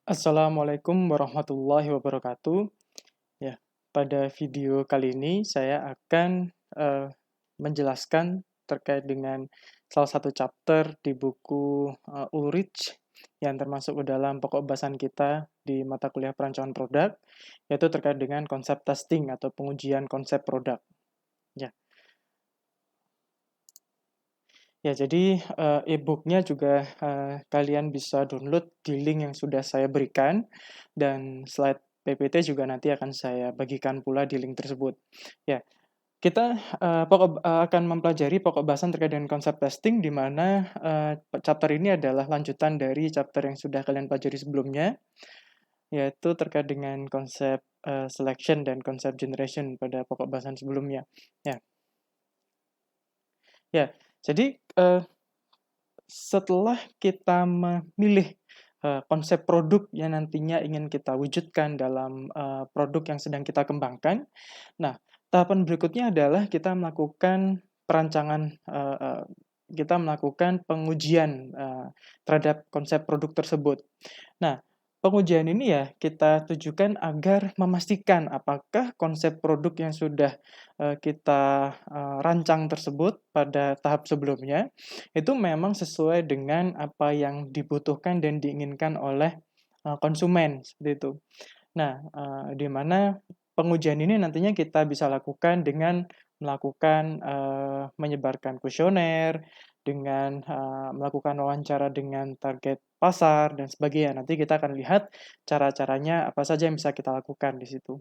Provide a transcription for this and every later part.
Assalamualaikum warahmatullahi wabarakatuh. Ya, pada video kali ini saya akan menjelaskan terkait dengan salah satu chapter di buku Ulrich yang termasuk ke dalam pokok bahasan kita di mata kuliah perancangan produk, yaitu terkait dengan konsep testing atau pengujian konsep produk. Ya, ya jadi e-booknya juga kalian bisa download di link yang sudah saya berikan, dan slide PPT juga nanti akan saya bagikan pula di link tersebut. Ya, kita akan mempelajari pokok bahasan terkait dengan konsep testing, di mana chapter ini adalah lanjutan dari chapter yang sudah kalian pelajari sebelumnya, yaitu terkait dengan konsep selection dan konsep generation pada pokok bahasan sebelumnya. Ya, ya. Jadi setelah kita memilih konsep produk yang nantinya ingin kita wujudkan dalam produk yang sedang kita kembangkan, nah, tahapan berikutnya adalah kita melakukan perancangan, kita melakukan pengujian terhadap konsep produk tersebut. Nah, pengujian ini ya kita tujukan agar memastikan apakah konsep produk yang sudah kita rancang tersebut pada tahap sebelumnya itu memang sesuai dengan apa yang dibutuhkan dan diinginkan oleh konsumen, seperti itu. Nah, di mana pengujian ini nantinya kita bisa lakukan dengan melakukan, menyebarkan kuesioner, dengan melakukan wawancara dengan target pasar dan sebagainya. Nanti kita akan lihat cara-caranya apa saja yang bisa kita lakukan di situ.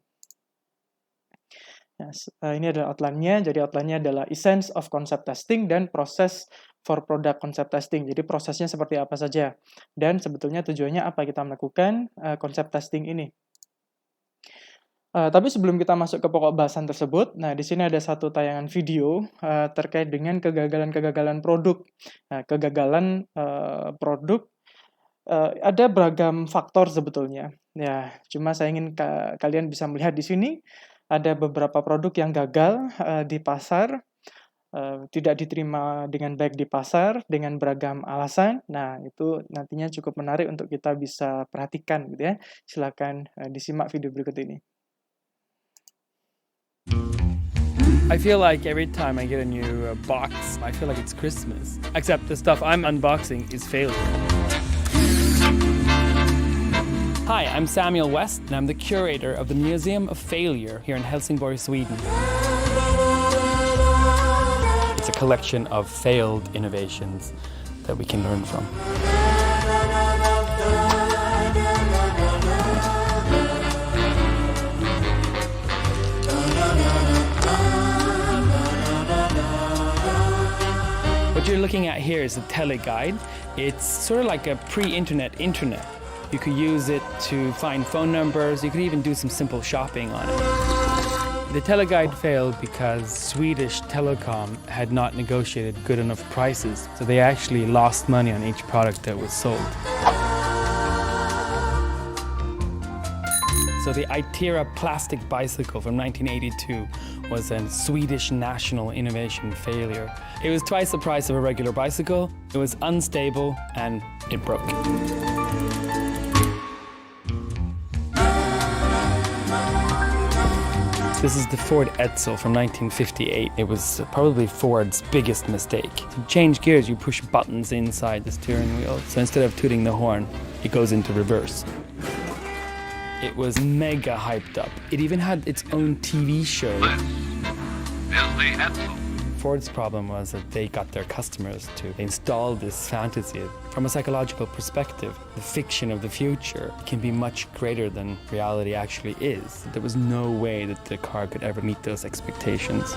Nah, ini adalah outline-nya. Jadi outline-nya adalah essence of concept testing dan proses for product concept testing. Jadi prosesnya seperti apa saja. Dan sebetulnya tujuannya apa kita melakukan konsep testing ini. Tapi sebelum kita masuk ke pokok bahasan tersebut, nah di sini ada satu tayangan video terkait dengan kegagalan-kegagalan produk. Nah, kegagalan produk ada beragam faktor sebetulnya. Ya, cuma saya ingin kalian bisa melihat di sini ada beberapa produk yang gagal di pasar, tidak diterima dengan baik di pasar dengan beragam alasan. Nah, itu nantinya cukup menarik untuk kita bisa perhatikan, gitu ya. Silakan disimak video berikut ini. I feel like every time I get a new box, I feel like it's Christmas. Except the stuff I'm unboxing is failure. Hi, I'm Samuel West, and I'm the curator of the Museum of Failure here in Helsingborg, Sweden. It's a collection of failed innovations that we can learn from. What you're looking at here is a teleguide. It's sort of like a pre-internet internet. You could use it to find phone numbers. You could even do some simple shopping on it. The teleguide failed because Swedish Telecom had not negotiated good enough prices, so they actually lost money on each product that was sold. So the Itera plastic bicycle from 1982 was a Swedish national innovation failure. It was twice the price of a regular bicycle, it was unstable, and it broke. This is the Ford Edsel from 1958. It was probably Ford's biggest mistake. To change gears, you push buttons inside the steering wheel. So instead of tooting the horn, it goes into reverse. It was mega hyped up. It even had its own TV show. This is the Edsel. Ford's problem was that they got their customers to install this fantasy. From a psychological perspective, the fiction of the future can be much greater than reality actually is. There was no way that the car could ever meet those expectations.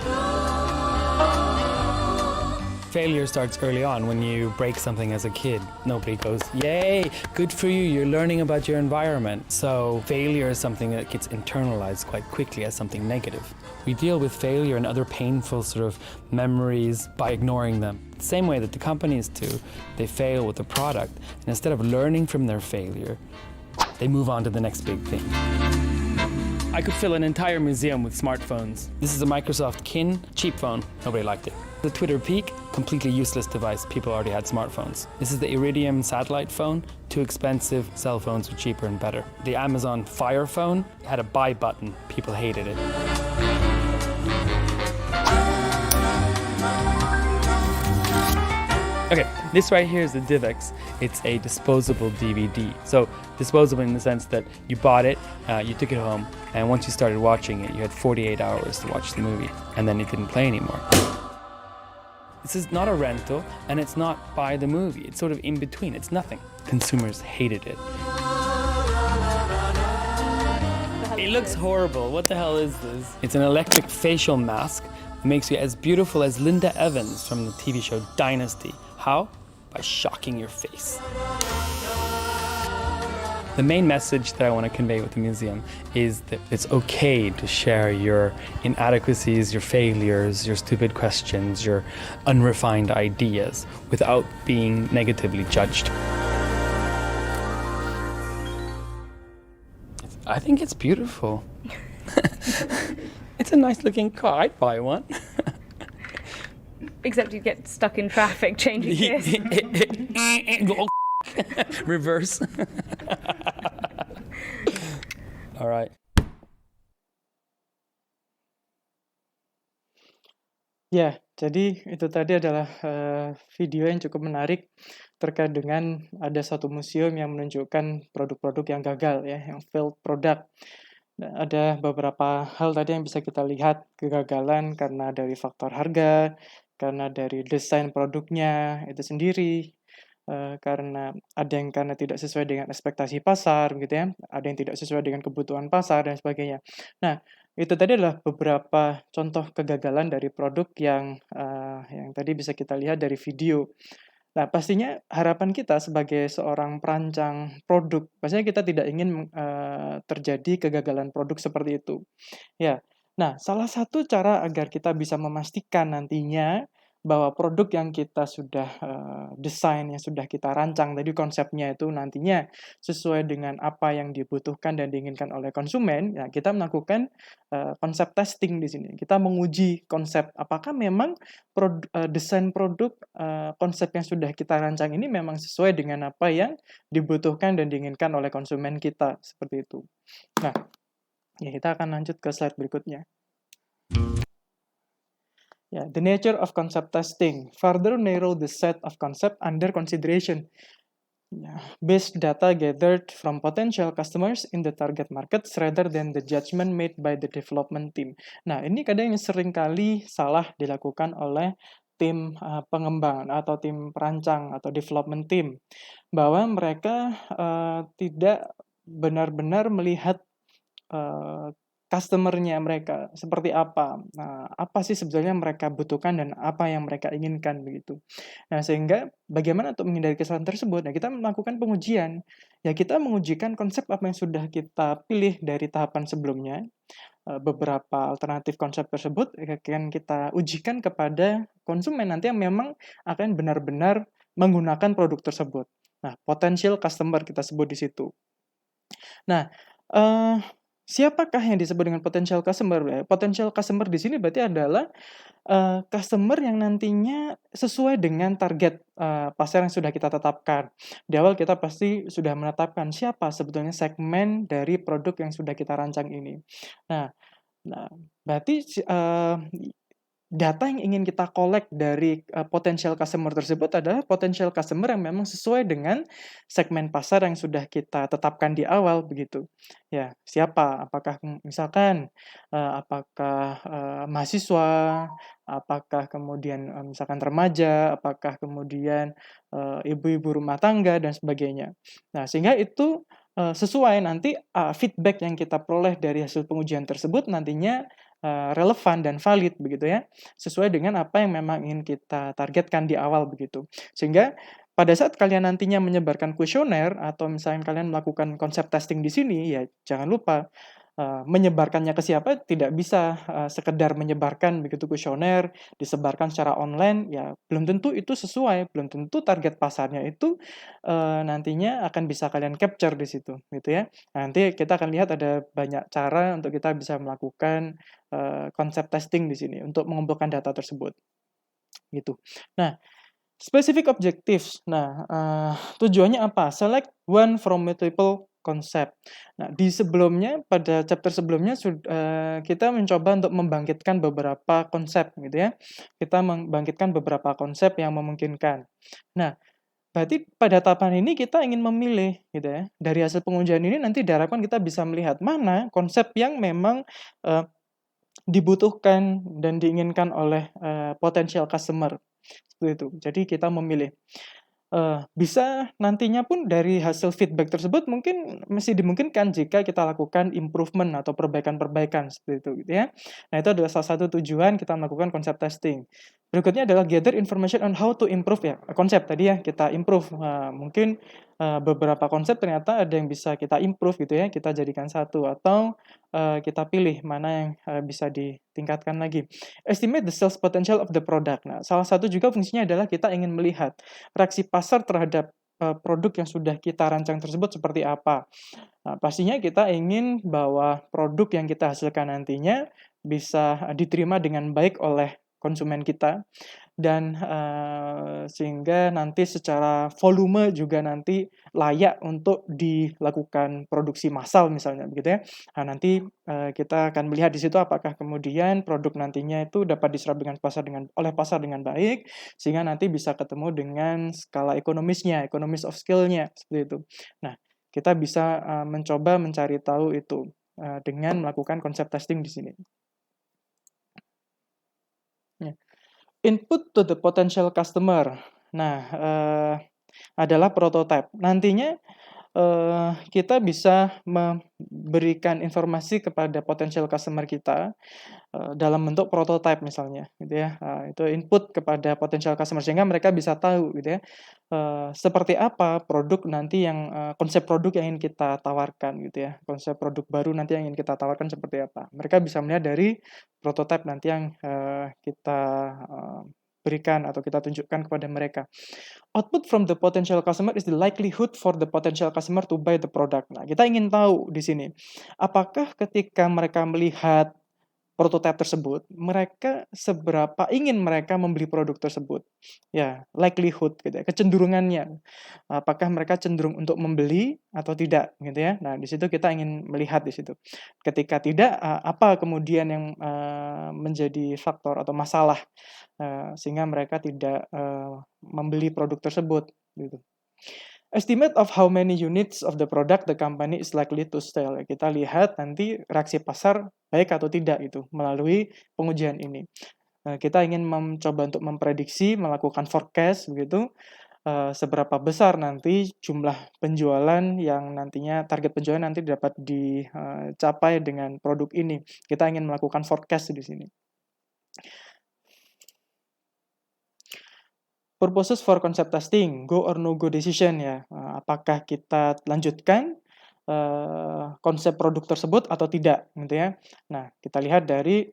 Failure starts early on. When you break something as a kid, nobody goes, yay, good for you, you're learning about your environment. So failure is something that gets internalized quite quickly as something negative. We deal with failure and other painful sort of memories by ignoring them. The same way that the companies do, they fail with the product, and instead of learning from their failure, they move on to the next big thing. I could fill an entire museum with smartphones. This is a Microsoft Kin cheap phone. Nobody liked it. The Twitter Peak, completely useless device. People already had smartphones. This is the Iridium satellite phone. Too expensive. Cell phones were cheaper and better. The Amazon Fire phone had a buy button. People hated it. Okay, this right here is the DivX. It's a disposable DVD. So disposable in the sense that you bought it, you took it home, and once you started watching it, you had 48 hours to watch the movie, and then it didn't play anymore. This is not a rental, and it's not buy the movie. It's sort of in between. It's nothing. Consumers hated it. It looks horrible. What the hell is this? It's an electric facial mask that makes you as beautiful as Linda Evans from the TV show Dynasty. How? By shocking your face. The main message that I want to convey with the museum is that it's okay to share your inadequacies, your failures, your stupid questions, your unrefined ideas without being negatively judged. I think it's beautiful. It's a nice looking car. I'd buy one. Except you get stuck in traffic changing gears. Reverse. All right. Ya, jadi itu tadi adalah video yang cukup menarik terkait dengan ada satu museum yang menunjukkan produk-produk yang gagal ya, yang failed product. Nah, ada beberapa hal tadi yang bisa kita lihat kegagalan karena dari faktor harga, karena dari desain produknya itu sendiri, karena ada yang karena tidak sesuai dengan ekspektasi pasar gitu ya, ada yang tidak sesuai dengan kebutuhan pasar dan sebagainya. Nah, itu tadi adalah beberapa contoh kegagalan dari produk yang tadi bisa kita lihat dari video. Nah, pastinya harapan kita sebagai seorang perancang produk, pastinya kita tidak ingin terjadi kegagalan produk seperti itu. Ya. Nah, salah satu cara agar kita bisa memastikan nantinya bahwa produk yang kita sudah desain, yang sudah kita rancang tadi konsepnya itu nantinya sesuai dengan apa yang dibutuhkan dan diinginkan oleh konsumen, ya kita melakukan konsep testing di sini. Kita menguji konsep apakah memang desain produk, konsep yang sudah kita rancang ini memang sesuai dengan apa yang dibutuhkan dan diinginkan oleh konsumen kita, seperti itu. Nah, ya kita akan lanjut ke slide berikutnya. Ya, the nature of concept testing further narrow the set of concept under consideration. Ya, based data gathered from potential customers in the target markets rather than the judgment made by the development team. Nah, ini kadang yang sering kali salah dilakukan oleh tim pengembangan atau tim perancang atau development team, bahwa mereka tidak benar-benar melihat customer-nya mereka seperti apa. Nah, apa sih sebetulnya mereka butuhkan dan apa yang mereka inginkan begitu. Nah, sehingga bagaimana untuk menghindari kesalahan tersebut? Nah, kita melakukan pengujian. Ya, kita mengujikan konsep apa yang sudah kita pilih dari tahapan sebelumnya. Beberapa alternatif konsep tersebut akan kita ujikan kepada konsumen nanti yang memang akan benar-benar menggunakan produk tersebut. Nah, potential customer kita sebut di situ. Nah, siapakah yang disebut dengan potential customer? Potential customer di sini berarti adalah customer yang nantinya sesuai dengan target pasar yang sudah kita tetapkan. Di awal kita pasti sudah menetapkan siapa sebetulnya segmen dari produk yang sudah kita rancang ini. Nah, berarti data yang ingin kita collect dari potential customer tersebut adalah potential customer yang memang sesuai dengan segmen pasar yang sudah kita tetapkan di awal begitu. Ya, siapa? Apakah misalkan apakah mahasiswa, apakah kemudian misalkan remaja, apakah kemudian ibu-ibu rumah tangga dan sebagainya. Nah, sehingga itu sesuai nanti feedback yang kita peroleh dari hasil pengujian tersebut nantinya relevan dan valid begitu ya, sesuai dengan apa yang memang ingin kita targetkan di awal begitu. Sehingga pada saat kalian nantinya menyebarkan kuesioner atau misalnya kalian melakukan konsep testing di sini, ya jangan lupa menyebarkannya ke siapa, tidak bisa sekedar menyebarkan begitu kuesioner, disebarkan secara online, ya belum tentu itu sesuai, belum tentu target pasarnya itu nantinya akan bisa kalian capture di situ, gitu ya. Nanti kita akan lihat ada banyak cara untuk kita bisa melakukan konsep testing di sini untuk mengumpulkan data tersebut. gitu. Nah, specific objectives. Nah, tujuannya apa? Select one from multiple concept. Nah, di sebelumnya, pada chapter sebelumnya kita mencoba untuk membangkitkan beberapa konsep gitu ya. Kita membangkitkan beberapa konsep yang memungkinkan. Nah, berarti pada tahapan ini kita ingin memilih gitu ya. Dari hasil pengujian ini nanti diharapkan kita bisa melihat mana konsep yang memang dibutuhkan dan diinginkan oleh potential customer. Seperti itu. Jadi kita memilih. Bisa nantinya pun dari hasil feedback tersebut mungkin masih dimungkinkan jika kita lakukan improvement atau perbaikan-perbaikan seperti itu gitu ya. Nah, itu adalah salah satu tujuan kita melakukan konsep testing. Berikutnya adalah gather information on how to improve ya. Konsep tadi ya kita improve. Mungkin beberapa konsep ternyata ada yang bisa kita improve gitu ya, kita jadikan satu atau kita pilih mana yang bisa ditingkatkan lagi. Estimate the sales potential of the product. Nah, salah satu juga fungsinya adalah kita ingin melihat reaksi pasar terhadap produk yang sudah kita rancang tersebut seperti apa. Nah, pastinya kita ingin bahwa produk yang kita hasilkan nantinya bisa diterima dengan baik oleh konsumen kita dan sehingga nanti secara volume juga nanti layak untuk dilakukan produksi massal misalnya begitu ya. Nah, nanti kita akan melihat di situ apakah kemudian produk nantinya itu dapat diserap oleh pasar dengan baik sehingga nanti bisa ketemu dengan skala ekonomisnya, economies of scale-nya seperti itu. Nah, kita bisa mencoba mencari tahu itu dengan melakukan konsep testing di sini. Ya. Input to the potential customer. Nah, adalah prototype. Nantinya kita bisa memberikan informasi kepada potential customer kita dalam bentuk prototype misalnya, gitu ya. Itu input kepada potential customer sehingga mereka bisa tahu, gitu ya, seperti apa produk nanti yang konsep produk yang ingin kita tawarkan, gitu ya. Konsep produk baru nanti yang ingin kita tawarkan seperti apa. Mereka bisa melihat dari prototype nanti yang kita berikan atau kita tunjukkan kepada mereka. Output from the potential customer is the likelihood for the potential customer to buy the product. Nah, kita ingin tahu di sini, apakah ketika mereka melihat prototipe tersebut, mereka seberapa ingin mereka membeli produk tersebut. Ya, likelihood gitu ya, kecenderungannya. Apakah mereka cenderung untuk membeli atau tidak gitu ya. Nah, di situ kita ingin melihat di situ. Ketika tidak, apa kemudian yang menjadi faktor atau masalah sehingga mereka tidak membeli produk tersebut gitu. Estimate of how many units of the product the company is likely to sell. Kita lihat nanti reaksi pasar baik atau tidak itu melalui pengujian ini. Kita ingin mencoba untuk memprediksi, melakukan forecast begitu, seberapa besar nanti jumlah penjualan yang nantinya target penjualan nanti dapat dicapai dengan produk ini. Kita ingin melakukan forecast di sini. Purposes for concept testing, go or no go decision ya. Apakah kita lanjutkan konsep produk tersebut atau tidak gitu ya. Nah, kita lihat dari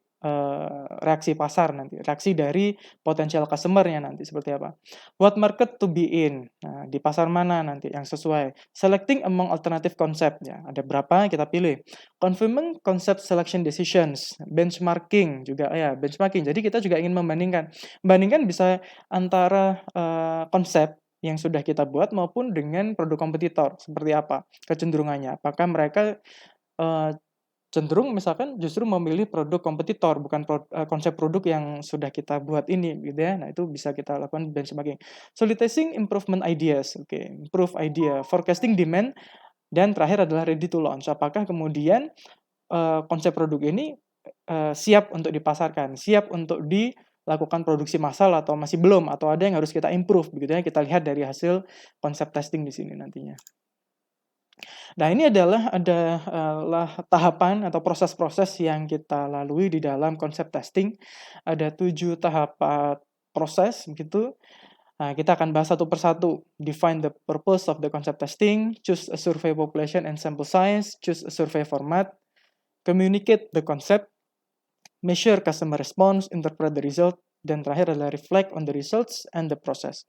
reaksi pasar nanti, reaksi dari potential customer-nya nanti seperti apa. What market to be in? Nah, di pasar mana nanti yang sesuai. Selecting among alternative concept ya. Ada berapa kita pilih. Confirming concept selection decisions, benchmarking juga ya, benchmarking. Jadi kita juga ingin membandingkan. Bandingkan bisa antara konsep yang sudah kita buat maupun dengan produk kompetitor seperti apa kecenderungannya. Apakah mereka cenderung misalkan justru memilih produk kompetitor bukan konsep produk yang sudah kita buat ini gitu ya. Nah, itu bisa kita lakukan benchmarking. Soliciting improvement ideas. Oke, improve idea, forecasting demand, dan terakhir adalah ready to launch. Apakah kemudian konsep produk ini siap untuk dipasarkan, siap untuk dilakukan produksi massal atau masih belum, atau ada yang harus kita improve begitu ya. Kita lihat dari hasil konsep testing di sini nantinya. Nah, ini adalah tahapan atau proses-proses yang kita lalui di dalam konsep testing. Ada 7 tahap proses begitu. Nah, kita akan bahas satu persatu. Define the purpose of the concept testing, choose a survey population and sample size, choose a survey format, communicate the concept, measure customer response, interpret the result, dan terakhir adalah reflect on the results and the process.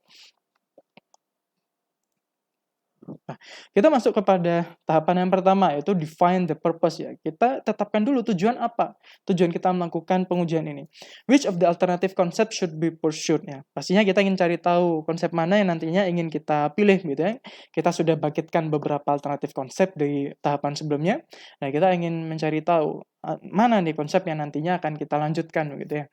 Nah, kita masuk kepada tahapan yang pertama, yaitu define the purpose ya. Kita tetapkan dulu tujuan apa, tujuan kita melakukan pengujian ini. Which of the alternative concept should be pursued ya. Pastinya kita ingin cari tahu konsep mana yang nantinya ingin kita pilih gitu ya. Kita sudah bangkitkan beberapa alternatif konsep di tahapan sebelumnya. Nah, kita ingin mencari tahu mana nih konsep yang nantinya akan kita lanjutkan gitu ya.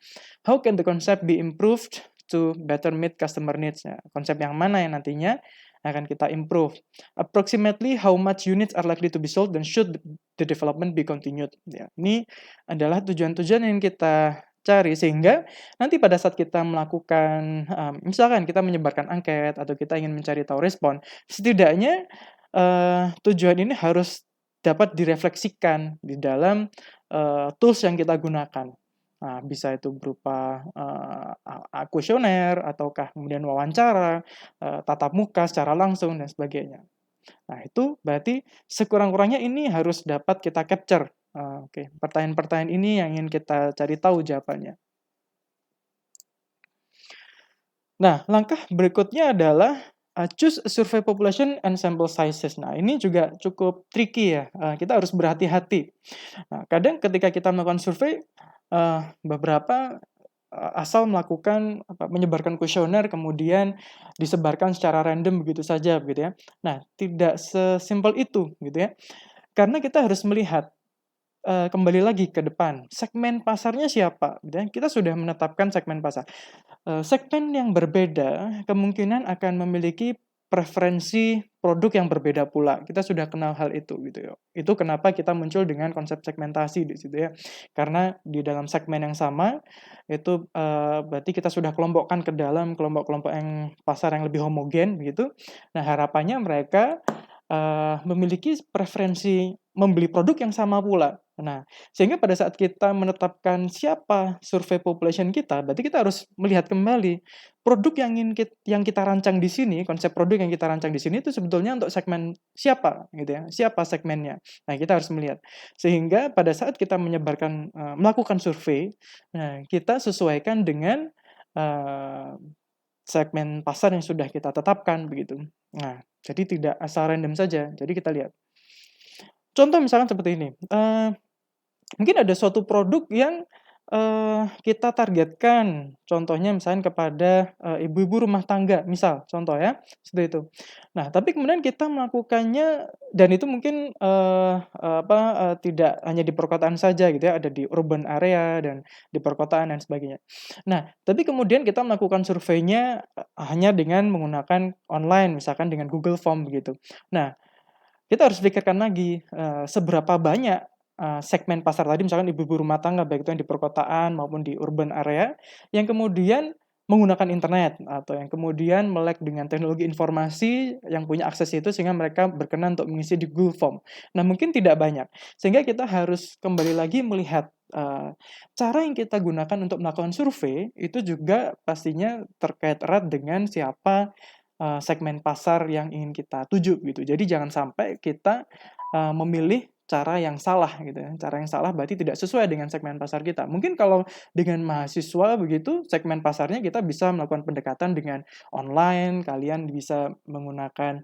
How can the concept be improved to better meet customer needs ya. Konsep yang mana yang nantinya akan kita improve. Approximately how much units are likely to be sold and should the development be continued. Ya, ini adalah tujuan-tujuan yang kita cari sehingga nanti pada saat kita melakukan, misalkan kita menyebarkan angket atau kita ingin mencari tahu respon, setidaknya tujuan ini harus dapat direfleksikan di dalam tools yang kita gunakan. Nah, bisa itu berupa kuesioner ataukah kemudian wawancara, tatap muka secara langsung dan sebagainya. Nah, itu berarti sekurang-kurangnya ini harus dapat kita capture. Oke, pertanyaan-pertanyaan ini yang ingin kita cari tahu jawabannya. Nah, langkah berikutnya adalah choose a survey population and sample sizes. Nah, ini juga cukup tricky ya. Kita harus berhati-hati. Nah, kadang ketika kita melakukan survei, beberapa asal melakukan menyebarkan kuesioner kemudian disebarkan secara random begitu saja begitu ya. Nah, tidak sesimpel itu gitu ya. Karena kita harus melihat kembali lagi ke depan, segmen pasarnya siapa gitu ya. Kita sudah menetapkan segmen pasar. Segmen yang berbeda kemungkinan akan memiliki preferensi produk yang berbeda pula. Kita sudah kenal hal itu gitu ya. Itu kenapa kita muncul dengan konsep segmentasi di situ ya. Karena di dalam segmen yang sama itu berarti kita sudah kelompokkan ke dalam kelompok-kelompok yang pasar yang lebih homogen begitu. Nah, harapannya mereka memiliki preferensi membeli produk yang sama pula. Nah, sehingga pada saat kita menetapkan siapa survei population kita, berarti kita harus melihat kembali produk yang kita rancang di sini, konsep produk yang kita rancang di sini itu sebetulnya untuk segmen siapa gitu ya, siapa segmennya. Nah, kita harus melihat. Sehingga pada saat kita melakukan survei, nah kita sesuaikan dengan segmen pasar yang sudah kita tetapkan begitu. Nah, jadi tidak asal random saja. Jadi kita lihat. Contoh misalkan seperti ini, mungkin ada suatu produk yang kita targetkan, contohnya misalnya kepada ibu-ibu rumah tangga, misal contoh ya, seperti itu. Nah, tapi kemudian kita melakukannya dan itu mungkin tidak hanya di perkotaan saja gitu ya, ada di urban area dan di perkotaan dan sebagainya. Nah, tapi kemudian kita melakukan surveinya hanya dengan menggunakan online, misalkan dengan Google Form begitu. Nah, kita harus pikirkan lagi seberapa banyak segmen pasar tadi misalkan ibu-ibu rumah tangga baik itu yang di perkotaan maupun di urban area yang kemudian menggunakan internet atau yang kemudian melek dengan teknologi informasi yang punya akses itu sehingga mereka berkenan untuk mengisi di Google Form. Nah, mungkin tidak banyak. Sehingga kita harus kembali lagi melihat cara yang kita gunakan untuk melakukan survei itu juga pastinya terkait erat dengan siapa segmen pasar yang ingin kita tuju gitu. Jadi jangan sampai kita memilih cara yang salah gitu ya. Cara yang salah berarti tidak sesuai dengan segmen pasar kita. Mungkin kalau dengan mahasiswa begitu, segmen pasarnya kita bisa melakukan pendekatan dengan online, kalian bisa menggunakan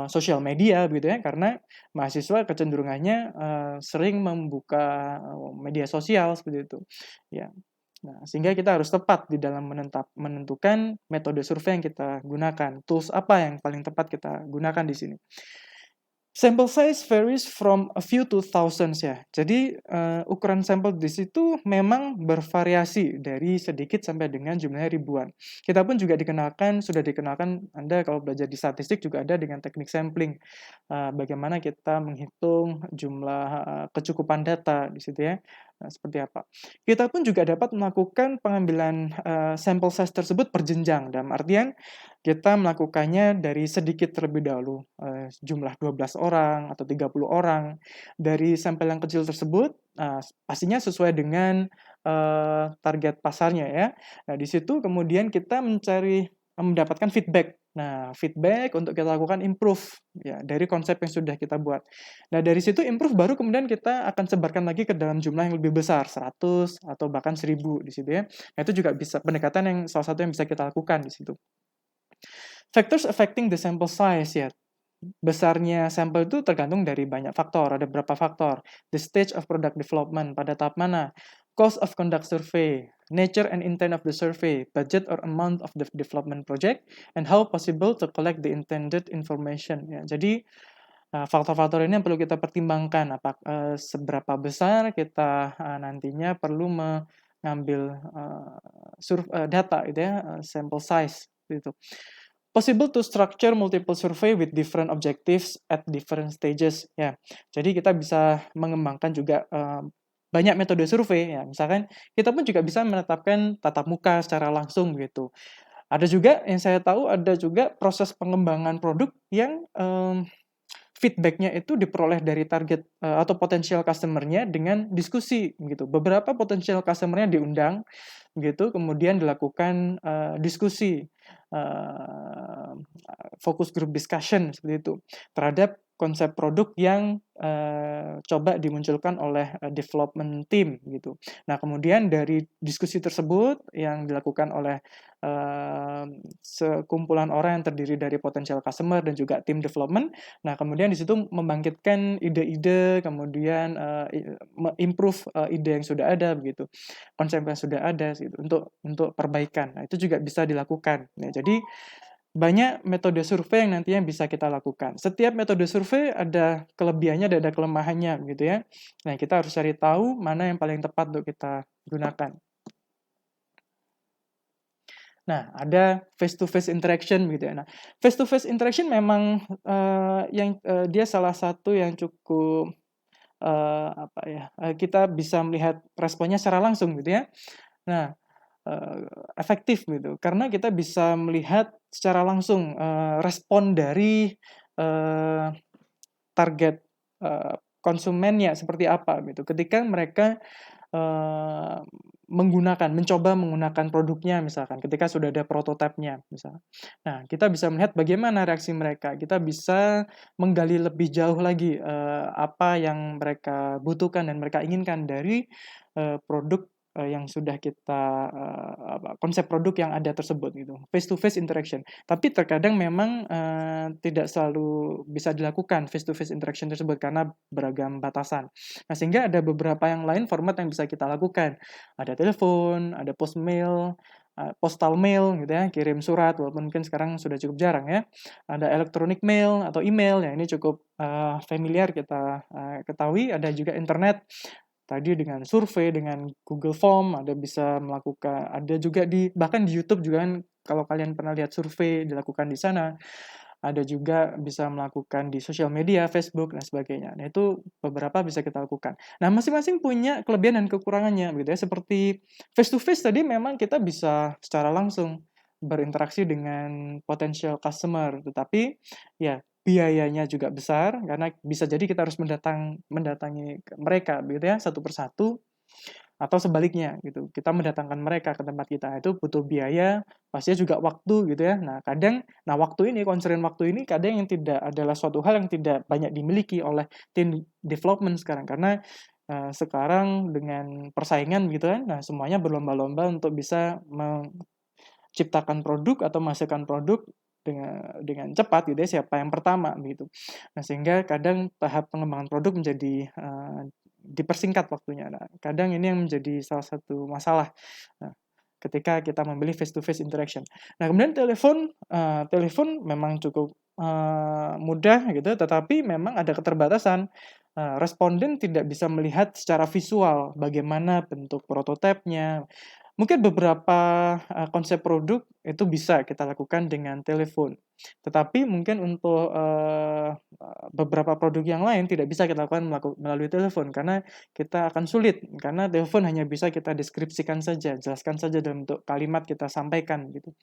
sosial media begitu ya, karena mahasiswa kecenderungannya sering membuka media sosial seperti itu. Ya. Nah, sehingga kita harus tepat di dalam menentukan metode survei yang kita gunakan. Tools apa yang paling tepat kita gunakan di sini. Sample size varies from a few to thousands ya. Jadi ukuran sampel di situ memang bervariasi dari sedikit sampai dengan jumlahnya ribuan. Kita pun juga sudah dikenalkan Anda kalau belajar di statistik juga ada dengan teknik sampling. Bagaimana kita menghitung jumlah kecukupan data di situ ya. Nah, seperti apa. Kita pun juga dapat melakukan pengambilan sampel size tersebut berjenjang. Dalam artian kita melakukannya dari sedikit terlebih dahulu, jumlah 12 orang atau 30 orang. Dari sampel yang kecil tersebut, pastinya sesuai dengan target pasarnya ya. Nah, di situ kemudian kita mendapatkan feedback. Nah, feedback untuk kita lakukan improve ya dari konsep yang sudah kita buat. Nah, dari situ improve baru kemudian kita akan sebarkan lagi ke dalam jumlah yang lebih besar, 100 atau bahkan 1000 di situ ya. Nah, itu juga bisa pendekatan salah satu yang bisa kita lakukan di situ. Factors affecting the sample size ya. besarnya sampel itu tergantung dari banyak faktor, ada beberapa faktor. The stage of product development, pada tahap mana, cost of conduct survey, nature and intent of the survey, budget or amount of the development project, and how possible to collect the intended information. Ya, jadi faktor-faktor ini yang perlu kita pertimbangkan, seberapa besar kita nantinya perlu mengambil data, gitu ya, sample size, gitu. Possible to structure multiple survey with different objectives at different stages. Ya, jadi kita bisa mengembangkan juga banyak metode survei. Ya, misalkan kita pun juga bisa menetapkan tatap muka secara langsung gitu. Ada juga yang saya tahu ada juga proses pengembangan produk yang feedback-nya itu diperoleh dari target atau potensial customer-nya dengan diskusi gitu. Beberapa potensial customer-nya diundang gitu, kemudian dilakukan diskusi, focus group discussion seperti itu terhadap konsep produk yang coba dimunculkan oleh development team gitu. Nah, kemudian dari diskusi tersebut yang dilakukan oleh sekumpulan orang yang terdiri dari potensial customer dan juga tim development. Nah, kemudian di situ membangkitkan ide-ide, kemudian improve ide yang sudah ada begitu, konsep yang sudah ada gitu, untuk perbaikan. Nah, itu juga bisa dilakukan. Nah, jadi banyak metode survei yang nantinya bisa kita lakukan. Setiap metode survei ada kelebihannya dan ada kelemahannya gitu ya. Nah, kita harus cari tahu mana yang paling tepat untuk kita gunakan. Nah, ada face to face interaction gitu ya. Nah, face to face interaction memang dia salah satu yang cukup kita bisa melihat responnya secara langsung gitu ya. Nah, efektif gitu, karena kita bisa melihat secara langsung respon dari target konsumennya seperti apa gitu. Ketika mereka mencoba menggunakan produknya misalkan, ketika sudah ada prototipenya misalkan. Nah, kita bisa melihat bagaimana reaksi mereka. Kita bisa menggali lebih jauh lagi apa yang mereka butuhkan dan mereka inginkan dari produk yang sudah kita konsep produk yang ada tersebut gitu. Face to face interaction. Tapi terkadang memang tidak selalu bisa dilakukan face to face interaction tersebut karena beragam batasan. Nah, sehingga ada beberapa yang lain format yang bisa kita lakukan. Ada telepon, ada postal mail gitu ya, kirim surat, walaupun mungkin sekarang sudah cukup jarang ya. Ada electronic mail atau email, ya ini cukup familiar kita ketahui. Ada juga internet, tadi dengan survei, dengan Google Form, ada juga bahkan di YouTube juga kan, kalau kalian pernah lihat survei dilakukan di sana. Ada juga bisa melakukan di sosial media, Facebook, dan sebagainya. Nah, itu beberapa bisa kita lakukan. Nah, masing-masing punya kelebihan dan kekurangannya, gitu ya. Seperti face-to-face tadi memang kita bisa secara langsung berinteraksi dengan potential customer, tetapi ya biayanya juga besar, karena bisa jadi kita harus mendatangi mereka, gitu ya, satu persatu, atau sebaliknya gitu, kita mendatangkan mereka ke tempat kita. Itu butuh biaya, pastinya juga waktu gitu ya. Nah, concern waktu ini kadang yang tidak adalah suatu hal yang tidak banyak dimiliki oleh tim development sekarang, karena sekarang dengan persaingan gitu kan, nah semuanya berlomba-lomba untuk bisa menciptakan produk atau menghasilkan produk dengan cepat gitu ya, siapa yang pertama gitu. Nah, sehingga kadang tahap pengembangan produk menjadi dipersingkat waktunya. Nah, kadang ini yang menjadi salah satu masalah. Nah, ketika kita memilih face to face interaction. Nah, kemudian telepon memang cukup mudah gitu, tetapi memang ada keterbatasan. Responden tidak bisa melihat secara visual bagaimana bentuk prototipenya. Mungkin beberapa konsep produk itu bisa kita lakukan dengan telepon. Tetapi mungkin untuk beberapa produk yang lain tidak bisa kita lakukan melalui telepon, karena kita akan sulit, karena telepon hanya bisa kita deskripsikan saja, jelaskan saja dalam bentuk kalimat kita sampaikan gitu.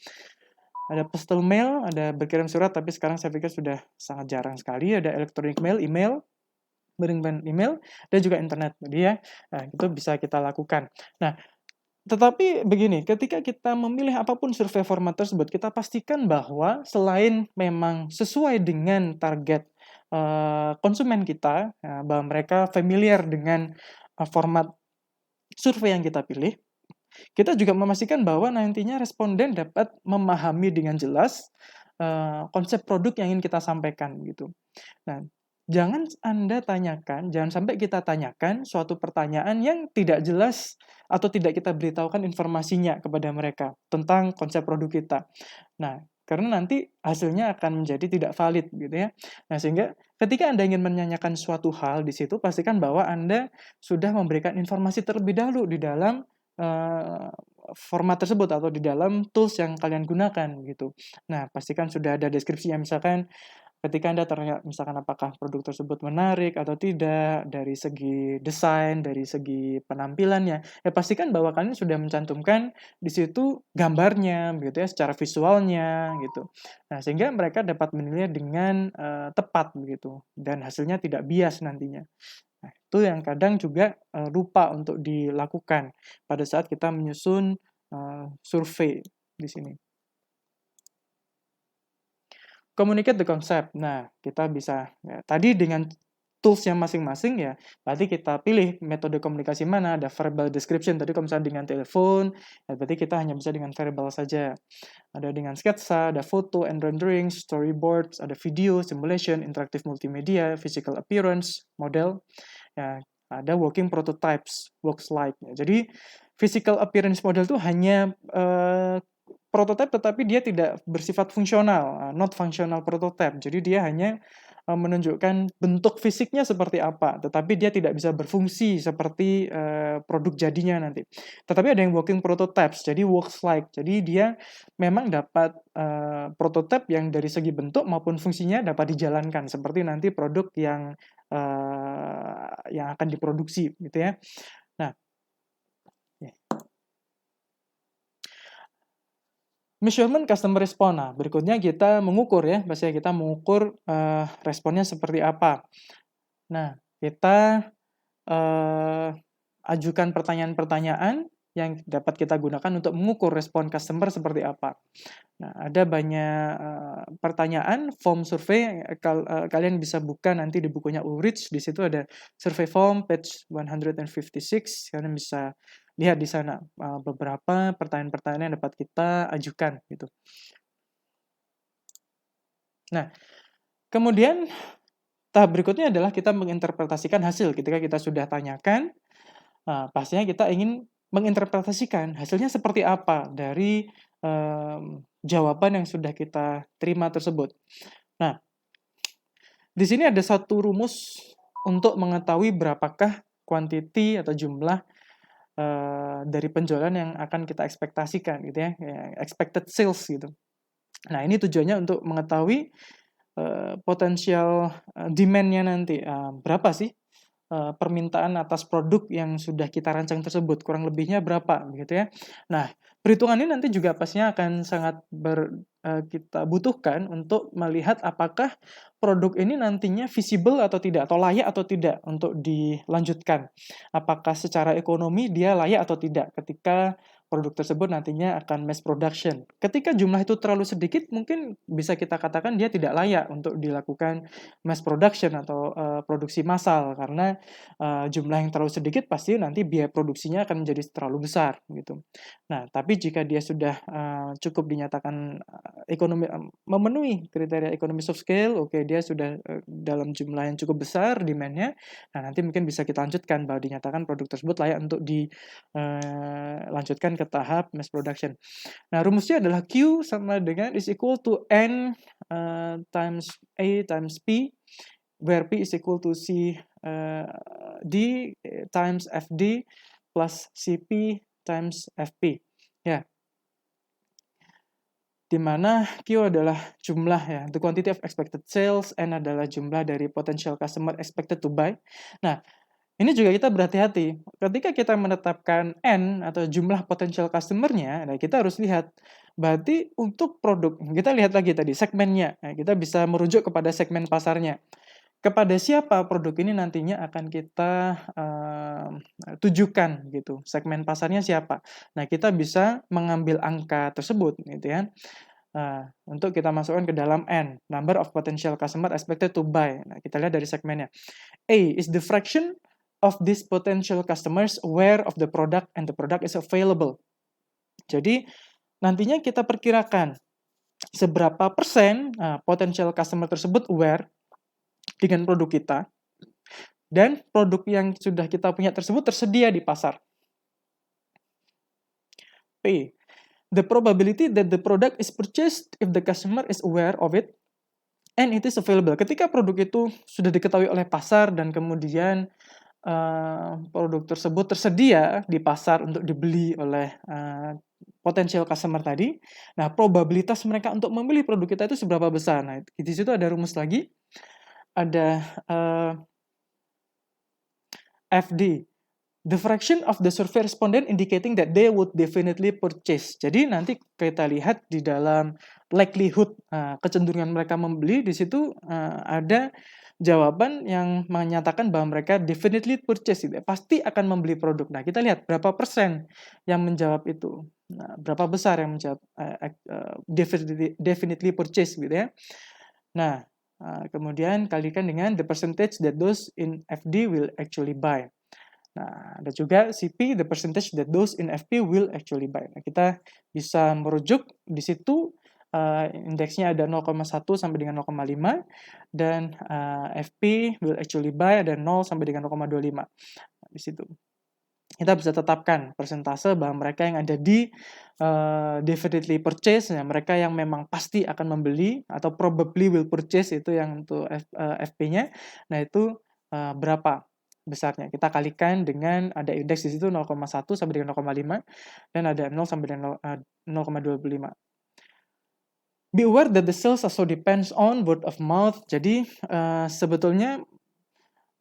Ada postal mail, ada berkirim surat, tapi sekarang saya pikir sudah sangat jarang sekali. Ada electronic mail, berkirim email, dan juga internet. Jadi ya, itu bisa kita lakukan. Nah, tetapi begini, ketika kita memilih apapun survei format tersebut, kita pastikan bahwa selain memang sesuai dengan target konsumen kita, bahwa mereka familiar dengan format survei yang kita pilih, kita juga memastikan bahwa nantinya responden dapat memahami dengan jelas konsep produk yang ingin kita sampaikan gitu. Nah, jangan sampai kita tanyakan suatu pertanyaan yang tidak jelas atau tidak kita beritahukan informasinya kepada mereka tentang konsep produk kita. Nah, karena nanti hasilnya akan menjadi tidak valid gitu ya. Nah, sehingga ketika Anda ingin menanyakan suatu hal di situ, pastikan bahwa Anda sudah memberikan informasi terlebih dahulu di dalam format tersebut atau di dalam tools yang kalian gunakan gitu. Nah, pastikan sudah ada deskripsinya, misalkan ketika Anda tanya misalkan apakah produk tersebut menarik atau tidak, dari segi desain, dari segi penampilannya, ya pastikan bahwa kalian sudah mencantumkan di situ gambarnya, begitu ya, secara visualnya, gitu. Nah, sehingga mereka dapat menilai dengan tepat, begitu, dan hasilnya tidak bias nantinya. Nah, itu yang kadang juga lupa untuk dilakukan pada saat kita menyusun survei di sini. Communicate the concept. Nah, kita bisa ya, tadi dengan tools-nya masing-masing ya, berarti kita pilih metode komunikasi mana, ada verbal description, tadi kalau misalnya dengan telepon, ya berarti kita hanya bisa dengan verbal saja. Ada dengan sketsa, ada foto and rendering, storyboards, ada video, simulation, interactive multimedia, physical appearance, model, ya, ada working prototypes, works like. Ya, jadi, physical appearance model itu hanya prototype tetapi dia tidak bersifat fungsional, not functional prototype. Jadi dia hanya menunjukkan bentuk fisiknya seperti apa, tetapi dia tidak bisa berfungsi seperti produk jadinya nanti. Tetapi ada yang working prototypes, jadi works like. Jadi dia memang dapat prototype yang dari segi bentuk maupun fungsinya dapat dijalankan, seperti nanti produk yang akan diproduksi, gitu ya. Nah, measurement customer response. Nah, berikutnya kita mengukur ya, biasanya kita mengukur responnya seperti apa. Nah, kita ajukan pertanyaan-pertanyaan yang dapat kita gunakan untuk mengukur respon customer seperti apa. Nah, ada banyak pertanyaan, form survei, kalian bisa buka nanti di bukunya Ulrich, di situ ada survey form, page 156, kalian bisa lihat di sana beberapa pertanyaan-pertanyaan yang dapat kita ajukan gitu. Nah, kemudian tahap berikutnya adalah kita menginterpretasikan hasil. Ketika kita sudah tanyakan, pastinya kita ingin menginterpretasikan hasilnya seperti apa dari jawaban yang sudah kita terima tersebut. Nah, di sini ada satu rumus untuk mengetahui berapakah quantity atau jumlah dari penjualan yang akan kita ekspektasikan gitu ya, expected sales gitu. Nah, ini tujuannya untuk mengetahui potensial demand-nya nanti, berapa sih permintaan atas produk yang sudah kita rancang tersebut, kurang lebihnya berapa begitu ya. Nah, perhitungan ini nanti juga pastinya akan sangat kita butuhkan untuk melihat apakah produk ini nantinya visible atau tidak, atau layak atau tidak untuk dilanjutkan. Apakah secara ekonomi dia layak atau tidak ketika produk tersebut nantinya akan mass production. Ketika jumlah itu terlalu sedikit, mungkin bisa kita katakan dia tidak layak untuk dilakukan mass production atau produksi massal, karena jumlah yang terlalu sedikit pasti nanti biaya produksinya akan menjadi terlalu besar gitu. Nah, tapi jika dia sudah cukup dinyatakan ekonomi memenuhi kriteria economies of scale, oke, dia sudah dalam jumlah yang cukup besar demand-nya. Nah, nanti mungkin bisa kita lanjutkan bahwa dinyatakan produk tersebut layak untuk dilanjutkan ke tahap mass production. Nah, rumusnya adalah Q sama dengan is equal to N times A times P, where P is equal to C D times FD plus CP times FP. Ya. Di mana Q adalah jumlah ya, the quantity of expected sales, N adalah jumlah dari potential customer expected to buy. Nah, ini juga kita berhati-hati. Ketika kita menetapkan N atau jumlah potential customer-nya, nah kita harus lihat, berarti untuk produk, kita lihat lagi tadi segmennya. Nah, kita bisa merujuk kepada segmen pasarnya. Kepada siapa produk ini nantinya akan kita tujukan gitu, segmen pasarnya siapa. Nah, kita bisa mengambil angka tersebut gitu ya. Untuk kita masukkan ke dalam N, number of potential customer expected to buy. Nah, kita lihat dari segmennya. A is the fraction of these potential customers aware of the product and the product is available. Jadi, nantinya kita perkirakan seberapa persen potential customer tersebut aware dengan produk kita, dan produk yang sudah kita punya tersebut tersedia di pasar. P. The probability that the product is purchased if the customer is aware of it and it is available. Ketika produk itu sudah diketahui oleh pasar dan kemudian produk tersebut tersedia di pasar untuk dibeli oleh potential customer tadi, nah probabilitas mereka untuk memilih produk kita itu seberapa besar. Nah, di situ ada rumus lagi, ada FD. The fraction of the survey respondent indicating that they would definitely purchase. Jadi nanti kita lihat di dalam likelihood, kecenderungan mereka membeli, di situ ada jawaban yang menyatakan bahwa mereka definitely purchase, gitu ya, pasti akan membeli produk. Nah, kita lihat berapa persen yang menjawab itu. Nah, berapa besar yang menjawab definitely purchase, gitu ya. Nah, kemudian kalikan dengan the percentage that those in FD will actually buy. Nah, ada juga CP, the percentage that those in FP will actually buy. Nah, kita bisa merujuk di situ, indeksnya ada 0,1 sampai dengan 0,5, dan FP will actually buy ada 0 sampai dengan 0,25. Nah, di situ kita bisa tetapkan persentase bahwa mereka yang ada di definitely purchase, ya, mereka yang memang pasti akan membeli atau probably will purchase, itu yang untuk FP-nya. Nah, itu berapa besarnya? Kita kalikan dengan ada indeks di situ 0,1 sampai dengan 0,5 dan ada 0 sampai dengan 0,25. Be aware that the sales also depends on word of mouth. Jadi sebetulnya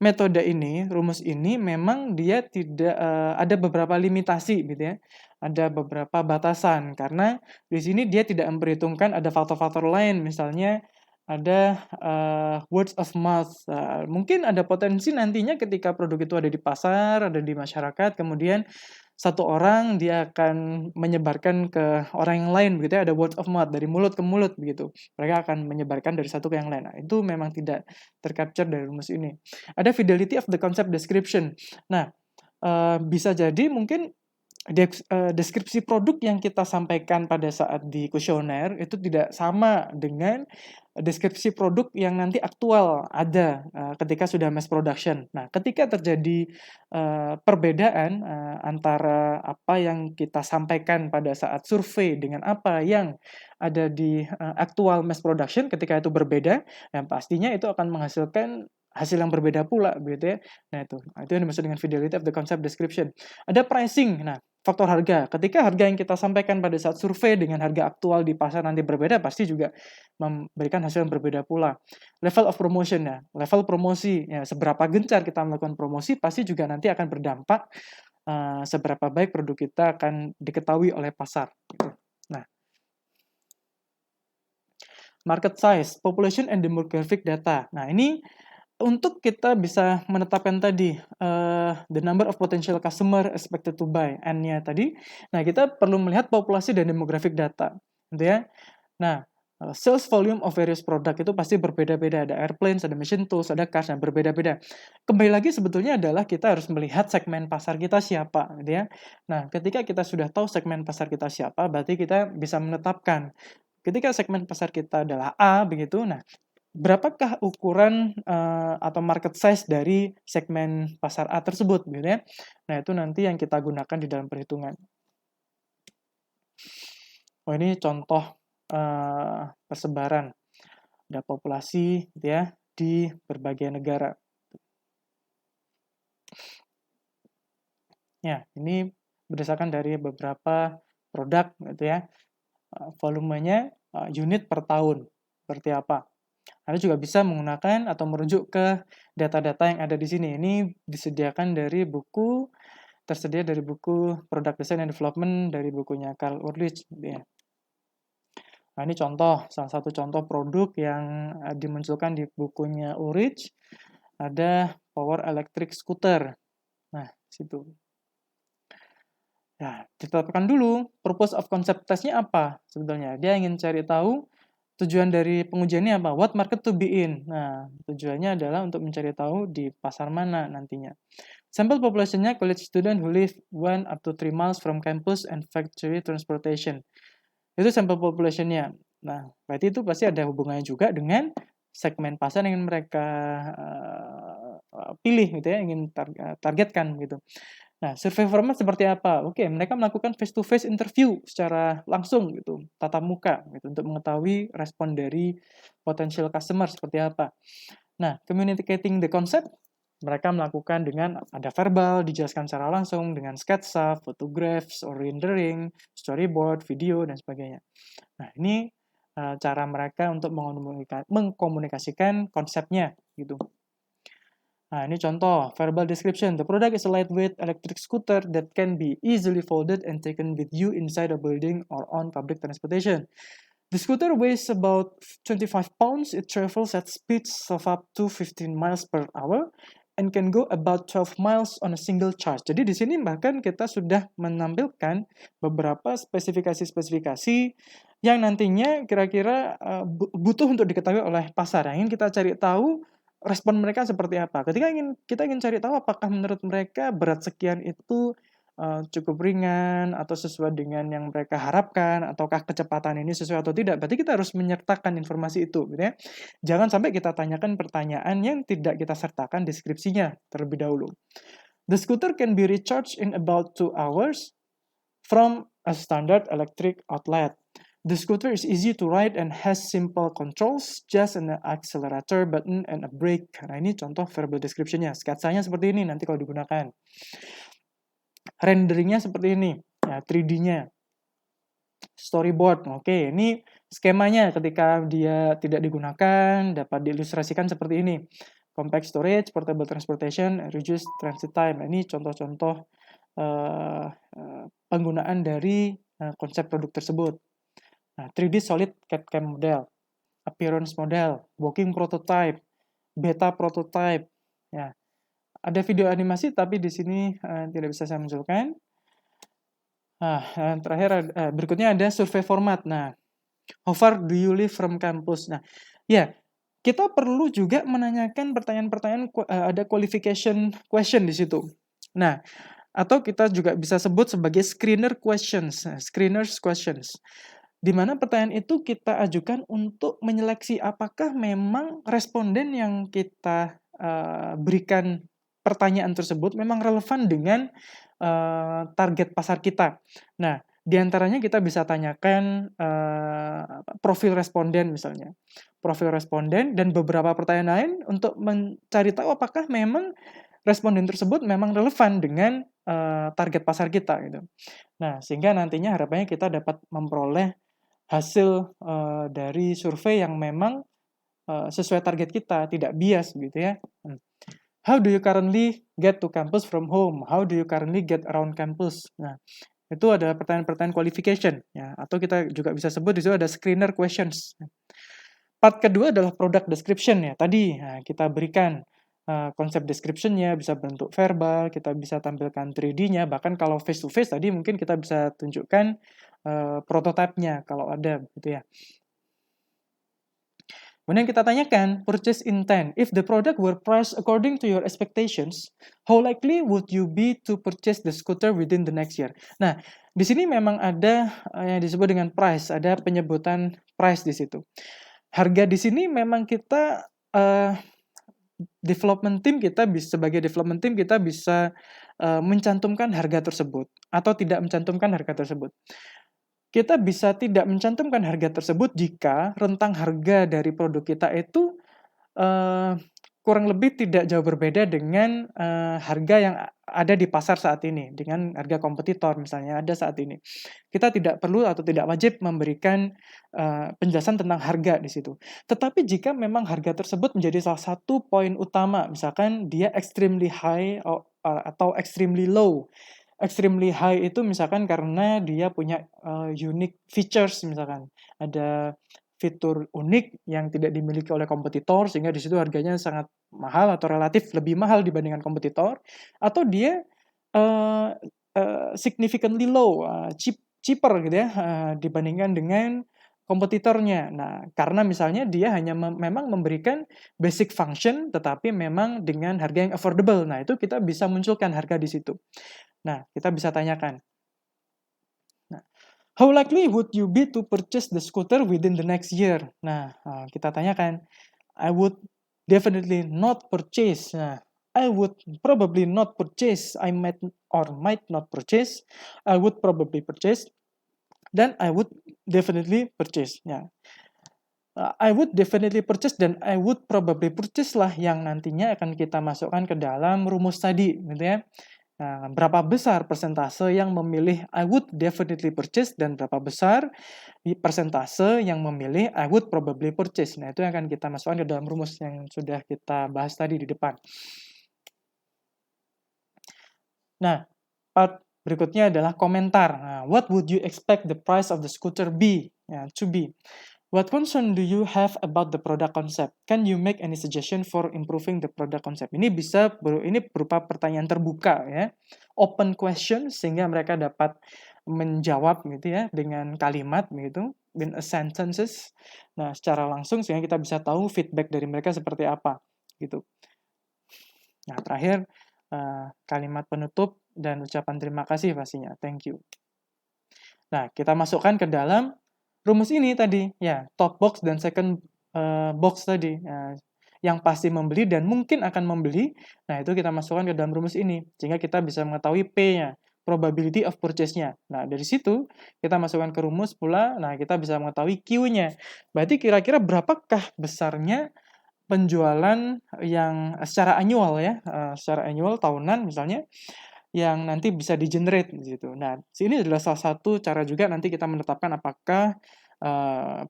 metode ini, rumus ini memang dia tidak ada beberapa limitasi, gitu ya. Ada beberapa batasan karena di sini dia tidak memperhitungkan ada faktor-faktor lain, misalnya ada words of mouth. Mungkin ada potensi nantinya ketika produk itu ada di pasar, ada di masyarakat, kemudian satu orang dia akan menyebarkan ke orang yang lain, begitu ya, ada word of mouth dari mulut ke mulut begitu. Mereka akan menyebarkan dari satu ke yang lain. Nah, itu memang tidak tercapture dari rumus ini. Ada fidelity of the concept description. Nah, bisa jadi mungkin deskripsi produk yang kita sampaikan pada saat di kuesioner itu tidak sama dengan deskripsi produk yang nanti aktual ada ketika sudah mass production. Nah, ketika terjadi perbedaan antara apa yang kita sampaikan pada saat survei dengan apa yang ada di aktual mass production, ketika itu berbeda, yang pastinya itu akan menghasilkan hasil yang berbeda pula, gitu ya. Nah, itu yang dimaksud dengan fidelity of the concept description. Ada pricing. Nah, faktor harga. Ketika harga yang kita sampaikan pada saat survei dengan harga aktual di pasar nanti berbeda, pasti juga memberikan hasil yang berbeda pula. Level of promotion, ya. Level promosi, ya, seberapa gencar kita melakukan promosi pasti juga nanti akan berdampak seberapa baik produk kita akan diketahui oleh pasar, gitu. Nah, market size, population and demographic data. Nah, ini untuk kita bisa menetapkan tadi the number of potential customer expected to buy, N-nya tadi. Nah, kita perlu melihat populasi dan demographic data, gitu ya. Nah, sales volume of various product itu pasti berbeda-beda. Ada airplanes, ada machine tools, ada cars, yang berbeda-beda. Kembali lagi sebetulnya adalah kita harus melihat segmen pasar kita siapa, gitu ya. Nah, ketika kita sudah tahu segmen pasar kita siapa, berarti kita bisa menetapkan ketika segmen pasar kita adalah A, begitu. Nah, berapakah ukuran atau market size dari segmen pasar A tersebut, gitu ya. Nah, itu nanti yang kita gunakan di dalam perhitungan. Oh, ini contoh persebaran. Ada populasi, gitu ya, di berbagai negara. Ya, ini berdasarkan dari beberapa produk, gitu ya. Volumenya unit per tahun, seperti apa. Anda juga bisa menggunakan atau merujuk ke data-data yang ada di sini. Ini disediakan dari buku, tersedia dari buku Product Design and Development dari bukunya Carl Ulrich. Ya. Nah, ini contoh, salah satu contoh produk yang dimunculkan di bukunya Ulrich. Ada Power Electric Scooter. Nah, situ. Nah, ditetapkan dulu purpose of concept test-nya apa sebetulnya. Dia ingin cari tahu tujuan dari pengujian ini apa? What market to be in? Nah, tujuannya adalah untuk mencari tahu di pasar mana nantinya. Sample population-nya college student who live 1 up to 3 miles from campus and factory transportation. Itu sampel population-nya. Nah, berarti itu pasti ada hubungannya juga dengan segmen pasar yang ingin mereka pilih gitu ya, ingin targetkan gitu. Nah, survei format seperti apa? Oke, mereka melakukan face to face interview secara langsung gitu, tatap muka gitu untuk mengetahui respon dari potential customer seperti apa. Nah, communicating the concept mereka melakukan dengan ada verbal, dijelaskan secara langsung dengan sketsa, photographs, or rendering, storyboard, video, dan sebagainya. Nah, ini cara mereka untuk mengkomunikasikan konsepnya gitu. Nah, ini contoh verbal description. The product is a lightweight electric scooter that can be easily folded and taken with you inside a building or on public transportation. The scooter weighs about 25 pounds. It travels at speeds of up to 15 miles per hour and can go about 12 miles on a single charge. Jadi di sini bahkan kita sudah menampilkan beberapa spesifikasi-spesifikasi yang nantinya kira-kira butuh untuk diketahui oleh pasar. Yang ingin kita cari tahu respon mereka seperti apa. Ketika kita ingin cari tahu apakah menurut mereka berat sekian itu cukup ringan atau sesuai dengan yang mereka harapkan, ataukah kecepatan ini sesuai atau tidak, berarti kita harus menyertakan informasi itu gitu ya. Jangan sampai kita tanyakan pertanyaan yang tidak kita sertakan deskripsinya terlebih dahulu. The scooter can be recharged in about 2 hours from a standard electric outlet. The scooter is easy to ride and has simple controls, just an accelerator button and a brake. Nah, ini contoh verbal description-nya. Sketsanya seperti ini nanti kalau digunakan. Renderingnya seperti ini, ya 3D-nya. Storyboard, oke, ini skemanya ketika dia tidak digunakan, dapat diilustrasikan seperti ini. Compact storage, portable transportation, reduced transit time. Ini contoh-contoh penggunaan dari konsep produk tersebut. Nah, 3D solid CAD/CAM model, appearance model, working prototype, beta prototype. Ya, ada video animasi tapi di sini tidak bisa saya munculkan. Nah, terakhir berikutnya ada survei format. Nah, how far do you live from campus? Nah, ya, kita perlu juga menanyakan pertanyaan-pertanyaan, ada qualification question di situ. Nah, atau kita juga bisa sebut sebagai screener questions, screeners questions. Di mana pertanyaan itu kita ajukan untuk menyeleksi apakah memang responden yang kita berikan pertanyaan tersebut memang relevan dengan target pasar kita. Nah, di antaranya kita bisa tanyakan profil responden misalnya. Profil responden dan beberapa pertanyaan lain untuk mencari tahu apakah memang responden tersebut memang relevan dengan target pasar kita gitu. Nah, sehingga nantinya harapannya kita dapat memperoleh hasil dari survei yang memang sesuai target kita, tidak bias gitu ya. How do you currently get to campus from home? How do you currently get around campus? Nah, itu ada pertanyaan-pertanyaan qualification ya, atau kita juga bisa sebut di situ ada screener questions. Part kedua adalah product description ya. Tadi kita berikan konsep description-nya bisa bentuk verbal, kita bisa tampilkan 3D-nya, bahkan kalau face to face tadi mungkin kita bisa tunjukkan prototype-nya kalau ada gitu ya. Kemudian kita tanyakan purchase intent. If the product were priced according to your expectations, how likely would you be to purchase the scooter within the next year? Nah, di sini memang ada yang disebut dengan price, ada penyebutan price di situ. Harga di sini memang kita sebagai development team kita bisa mencantumkan harga tersebut atau tidak mencantumkan harga tersebut. Kita bisa tidak mencantumkan harga tersebut jika rentang harga dari produk kita itu kurang lebih tidak jauh berbeda dengan harga yang ada di pasar saat ini, dengan harga kompetitor misalnya ada saat ini. Kita tidak perlu atau tidak wajib memberikan penjelasan tentang harga di situ. Tetapi jika memang harga tersebut menjadi salah satu poin utama, misalkan dia extremely high atau extremely low. Extremely high itu misalkan karena dia punya unique features, misalkan ada fitur unik yang tidak dimiliki oleh kompetitor sehingga di situ harganya sangat mahal atau relatif lebih mahal dibandingkan kompetitor, atau dia significantly low, cheaper gitu ya dibandingkan dengan kompetitornya. Nah, karena misalnya dia hanya memang memberikan basic function tetapi memang dengan harga yang affordable. Nah, itu kita bisa munculkan harga di situ. Nah, kita bisa tanyakan. Nah, How likely would you be to purchase the scooter within the next year? Nah, kita tanyakan, I would definitely not purchase. Nah, I would probably not purchase. I might or might not purchase. I would probably purchase. Dan I would definitely purchase. Ya. I would definitely purchase dan I would probably purchase lah yang nantinya akan kita masukkan ke dalam rumus tadi, gitu ya. Nah, berapa besar persentase yang memilih I would definitely purchase dan berapa besar persentase yang memilih I would probably purchase. Nah, itu yang akan kita masukkan ke dalam rumus yang sudah kita bahas tadi di depan. Nah, part berikutnya adalah komentar. Nah, what would you expect the price of the scooter be? Ya, to be. What concern do you have about the product concept? Can you make any suggestion for improving the product concept? Ini berupa pertanyaan terbuka ya, open question sehingga mereka dapat menjawab gitu ya dengan kalimat gitu, in a sentences. Nah, secara langsung sehingga kita bisa tahu feedback dari mereka seperti apa gitu. Nah, terakhir kalimat penutup dan ucapan terima kasih pastinya. Thank you. Nah, kita masukkan ke dalam rumus ini tadi, ya, top box dan second box tadi. Yang pasti membeli dan mungkin akan membeli, nah itu kita masukkan ke dalam rumus ini. Sehingga kita bisa mengetahui P-nya, probability of purchase-nya. Nah, dari situ kita masukkan ke rumus pula, nah kita bisa mengetahui Q-nya. Berarti kira-kira berapakah besarnya penjualan yang secara annual ya, secara annual tahunan misalnya, yang nanti bisa di-generate gitu. Nah, ini adalah salah satu cara juga nanti kita menetapkan apakah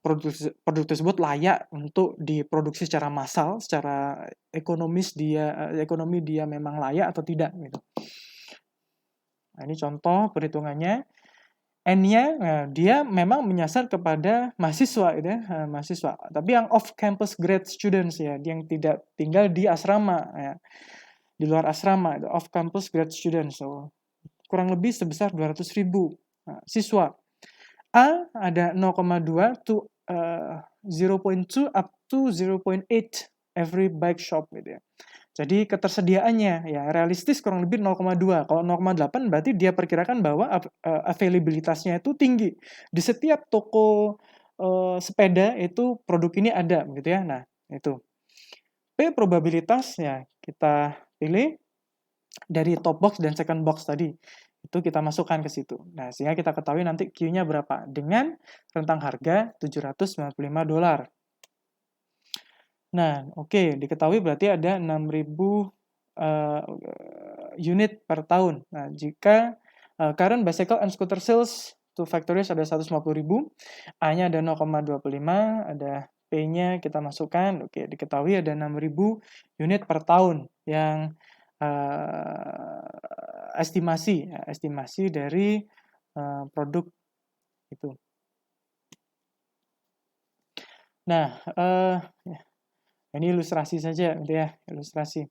produk tersebut layak untuk diproduksi secara massal, secara ekonomi dia memang layak atau tidak gitu. Nah, ini contoh perhitungannya. N-nya dia memang menyasar kepada mahasiswa gitu ya, mahasiswa. Tapi yang off-campus grad students ya, yang tidak tinggal di asrama ya. Di luar asrama, off-campus grad students. So, kurang lebih sebesar 200.000 siswa. A ada 0,2 to 0.2 up to 0.8 every bike shop gitu ya. Jadi ketersediaannya ya realistis kurang lebih 0,2. Kalau 0,8 berarti dia perkirakan bahwa availabilitasnya itu tinggi. Di setiap toko sepeda itu produk ini ada gitu ya. Nah, itu. P probabilitas ya kita pilih dari top box dan second box tadi. Itu kita masukkan ke situ. Nah, sehingga kita ketahui nanti Q-nya berapa dengan rentang harga $795. Nah, oke, diketahui berarti ada 6.000 unit per tahun. Nah, jika current bicycle and scooter sales to factories ada 150.000, A-nya ada 0,25, ada P-nya kita masukkan. Oke, diketahui ada 6.000 unit per tahun yang estimasi dari produk itu. Nah, ini ilustrasi saja, gitu ya, ilustrasi.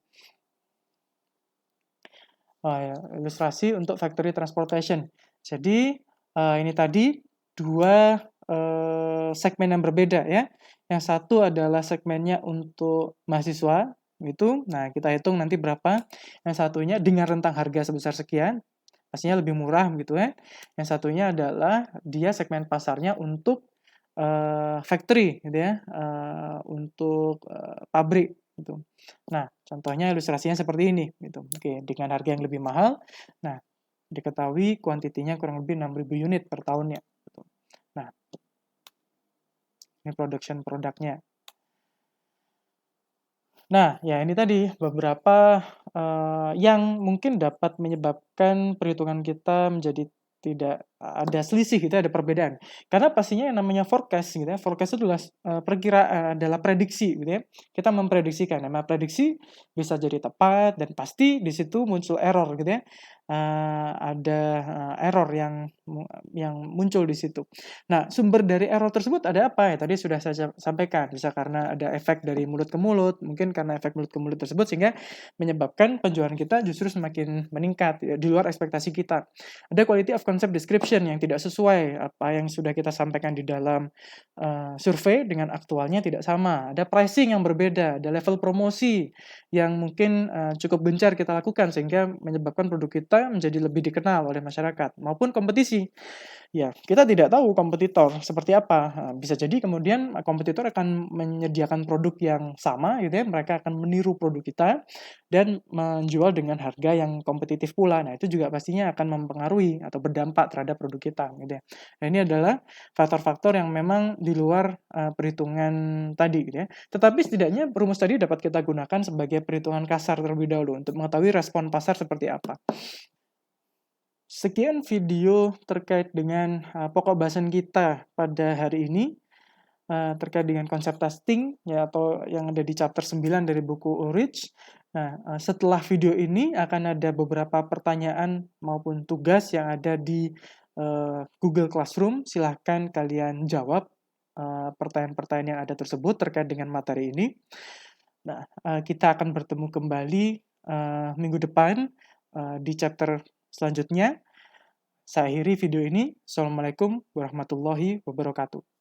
Ilustrasi untuk factory transportation. Jadi ini tadi dua segmen yang berbeda ya. Yang satu adalah segmennya untuk mahasiswa gitu. Nah, kita hitung nanti berapa. Yang satunya dengan rentang harga sebesar sekian, pastinya lebih murah gitu ya. Yang satunya adalah dia segmen pasarnya untuk factory gitu ya, untuk pabrik gitu. Nah, contohnya ilustrasinya seperti ini gitu. Oke, dengan harga yang lebih mahal. Nah, diketahui kuantitinya kurang lebih 6.000 unit per tahunnya gitu. Nah, ini production produknya. Nah, ya ini tadi beberapa yang mungkin dapat menyebabkan perhitungan kita menjadi tidak ada selisih gitu, ada perbedaan. Karena pastinya yang namanya forecast gitu ya, forecast itu adalah perkiraan, adalah prediksi gitu ya. Kita memprediksikan. Nah, prediksi bisa jadi tepat dan pasti di situ muncul error gitu ya. Ada error yang muncul di situ. Nah, sumber dari error tersebut ada apa ya? Tadi sudah saya sampaikan, bisa karena ada efek dari mulut ke mulut, mungkin karena efek mulut ke mulut tersebut sehingga menyebabkan penjualan kita justru semakin meningkat ya, di luar ekspektasi kita. Ada quality of concept description distortion yang tidak sesuai, apa yang sudah kita sampaikan di dalam survei dengan aktualnya tidak sama, ada pricing yang berbeda, ada level promosi yang mungkin cukup gencar kita lakukan sehingga menyebabkan produk kita menjadi lebih dikenal oleh masyarakat, maupun kompetisi. Ya, kita tidak tahu kompetitor seperti apa. Bisa jadi kemudian kompetitor akan menyediakan produk yang sama gitu ya, mereka akan meniru produk kita dan menjual dengan harga yang kompetitif pula. Nah, itu juga pastinya akan mempengaruhi atau berdampak terhadap produk kita gitu ya. Nah, ini adalah faktor-faktor yang memang di luar perhitungan tadi gitu ya. Tetapi setidaknya rumus tadi dapat kita gunakan sebagai perhitungan kasar terlebih dahulu untuk mengetahui respon pasar seperti apa. Sekian video terkait dengan pokok bahasan kita pada hari ini terkait dengan konsep testing ya atau yang ada di chapter 9 dari buku Ulrich. Nah, setelah video ini akan ada beberapa pertanyaan maupun tugas yang ada di Google Classroom. Silahkan kalian jawab pertanyaan-pertanyaan yang ada tersebut terkait dengan materi ini. Nah, kita akan bertemu kembali minggu depan di chapter selanjutnya. Saya akhiri video ini. Assalamualaikum warahmatullahi wabarakatuh.